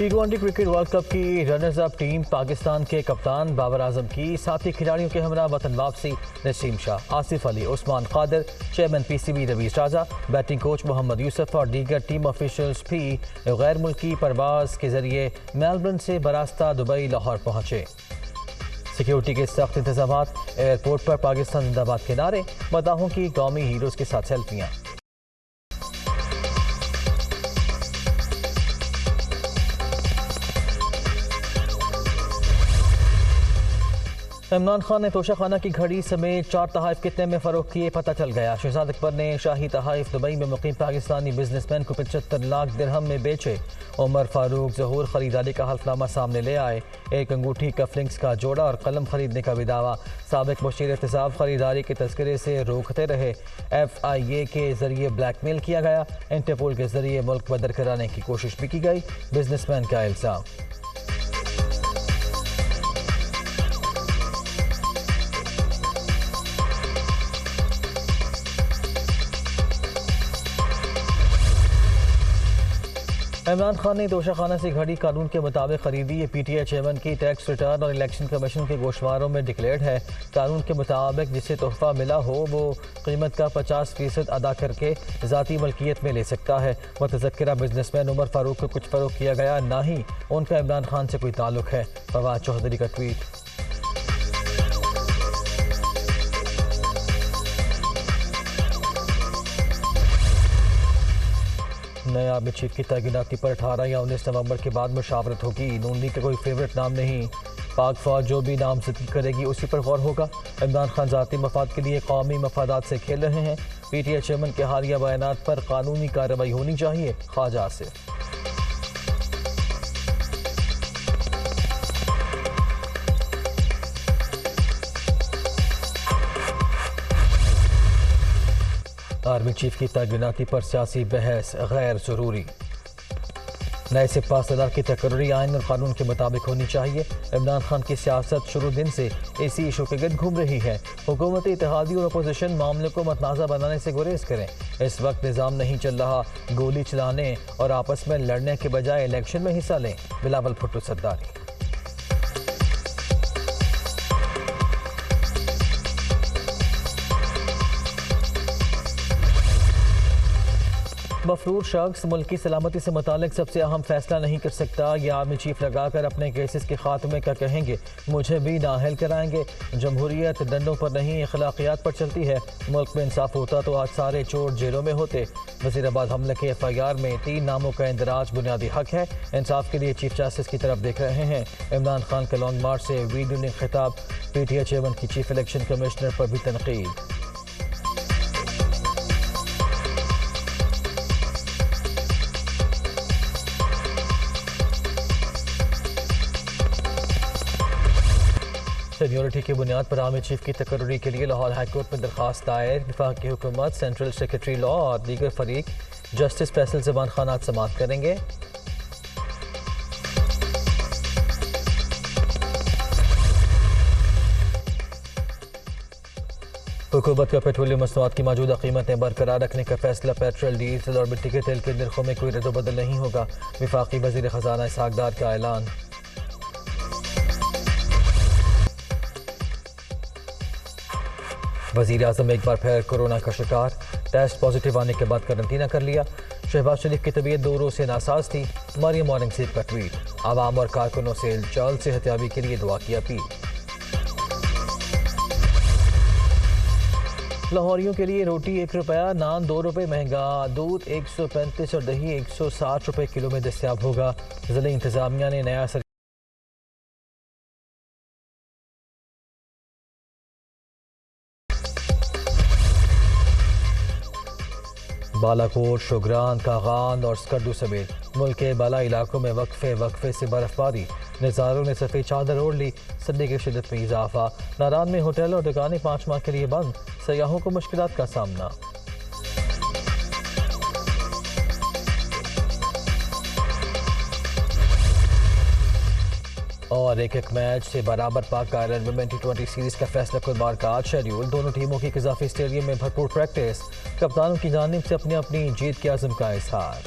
T20 cricket world cup की runners up team Pakistan के कप्तान बाबर आजम की साथी खिलाड़ियों के हमरा वतन वापसी। नसीम शाह, आसिफ अली, उस्मान कादिर, चेयरमैन PCB रवीज राजा, बैटिंग कोच मोहम्मद यूसुफ और दीगर टीम ऑफिशियल्स भी गैर मुल्की परवाज के जरिए मेलबर्न से बरास्ता दुबई लाहौर पहुंचे। सिक्योरिटी के सख्त इंतजाम, एयरपोर्ट पर पाकिस्तान जिंदाबाद के नारे, मदाहों की कौमी हीरोज़ के साथ सेल्फियाँ। इमरान खान ने तोशाखाना की घड़ी समेत 4 तहाइफ कितने में फरोख्त किए पता चल गया। शहजाद अकबर ने शाही तहाइफ दुबई में मुकीम पाकिस्तानी बिजनेसमैन को 75 लाख दिरहम में बेचे। उमर फारूक जहूर खरीदारी का हल्फनामा सामने ले आए। एक अंगूठी, कफलिंग्स का जोड़ा और कलम खरीदने का भी दावा। साबिक मुशीर एहतसाब खरीदारी के तस्करे से रोकते रहे। FIA के जरिए ब्लैकमेल किया गया। इंटरपोल के जरिए मुल्क बदर कराने की कोशिश भी की गई। बिजनेसमैन का इल्जाम। इमरान खान ने तोशाखाना से घड़ी कानून के मुताबिक खरीदी। ये PTI चेयरमैन की टैक्स रिटर्न और इलेक्शन कमीशन के गोशवारों में डिक्लेयर्ड है। कानून के मुताबिक जिसे तोहफा मिला हो वो कीमत का 50% अदा करके ज़ाती मलकियत में ले सकता है। मुतज़क्किरा बिजनेसमैन उमर फारूक को कुछ फ़रोख्त किया गया, ना ही उनका इमरान खान से कोई ताल्लुक है। फवाद चौधरी का ट्वीट। नए आर्मी चीफ की तैनाती पर 18 या 19 नवंबर के बाद मुशावरत होगी। नून लीग का कोई फेवरेट नाम नहीं। पाक फौज जो भी नामजदगी करेगी उसी पर गौर होगा। इमरान खान ज़ाती मफाद के लिए कौमी मफादात से खेल रहे हैं। PTI चेयरमैन के हालिया बयानात पर कानूनी कार्रवाई होनी चाहिए। ख्वाजा आसिफ। आर्मी चीफ की तैनाती पर सियासी बहस गैर ज़रूरी। नए सिपा सलार की तकर्री आइन और कानून के मुताबिक होनी चाहिए। इमरान खान की सियासत शुरू दिन से इसी इशू के गिर्द घूम रही है। हुकूमती इत्तेहादी और अपोजिशन मामले को मतनाज़ा बनाने से गुरेज करें। इस वक्त निज़ाम नहीं चल रहा। गोली चलाने और आपस में लड़ने के बजाय इलेक्शन में हिस्सा लें। बिलावल भुट्टो सरदारी। मफरूर शख्स मुल्क की सलामती से मुतालिक सबसे अहम फैसला नहीं कर सकता। यह आर्मी चीफ लगाकर अपने केसेस के खात्मे का कहेंगे, मुझे भी नाअहल कराएंगे। जमहूरियत डंडों पर नहीं अखलाकियात पर चलती है। मुल्क में इंसाफ होता तो आज सारे चोर जेलों में होते। वज़ीराबाद हमले के FIR में 3 नामों का इंदराज बुनियादी हक है। इंसाफ के लिए चीफ जस्टिस की तरफ देख रहे हैं। इमरान खान के लॉन्ग मार्च से वीडियो लिंक खिताब। PTI चेयरमैन की चीफ इलेक्शन कमिश्नर पर भी तनकीद। सीनियरिटी की बुनियाद पर आर्मी चीफ की तकर्री के लिए लाहौर हाईकोर्ट में दरख्वास्त दायर। वफाकी हुकूमत, सेंट्रल सेक्रेटरी लॉ और दीगर फरीक जस्टिस फैसल ज़बान खान आज समाअत करेंगे। हुकूमत का पेट्रोलियम मसनूआत की मौजूदा कीमतें बरकरार रखने का फैसला। पेट्रोल, डीजल और मिट्टी के तेल के नरखों में कोई रद्दोबदल नहीं होगा। वफाकी वज़ीर ख़जाना इसहाक डार का ऐलान। वज़ीर आज़म एक बार फिर कोरोना का शिकार। टेस्ट पॉजिटिव आने के बाद करंटीना कर लिया। शहबाज शरीफ की तबीयत 2 रोज़ से नासाज थी। मरियम औरंगज़ेब का ट्वीट। आवाम और कारकुनों से जल्द सेहतियाबी के लिए दुआ की अपील। लाहौरियों के लिए रोटी 1 रुपया, नान 2 रुपये महंगा। दूध 135 और दही 160 रुपये किलो में दस्तयाब होगा। ज़िला इंतज़ामिया ने नया बालाकोट, शुगरान, कागान और स्कर्दू समेत मुल्क के बाला इलाकों में वक्फे से बर्फबारी। नज़ारों ने सफ़ेद चादर ओढ़ ली। सर्दी की शिद्दत में इजाफा। नारान में होटल और दुकानें 5 माह के लिए बंद। सयाहों को मुश्किलात का सामना। और एक मैच से बराबर पाक आयरलैंड वुमेन T20 सीरीज का फैसला कुलमार का आज शेड्यूल। दोनों टीमों की कज़ाफ़ी स्टेडियम में भरपूर प्रैक्टिस। कप्तानों की जानिब से अपनी अपनी जीत के आज़म का इजहार।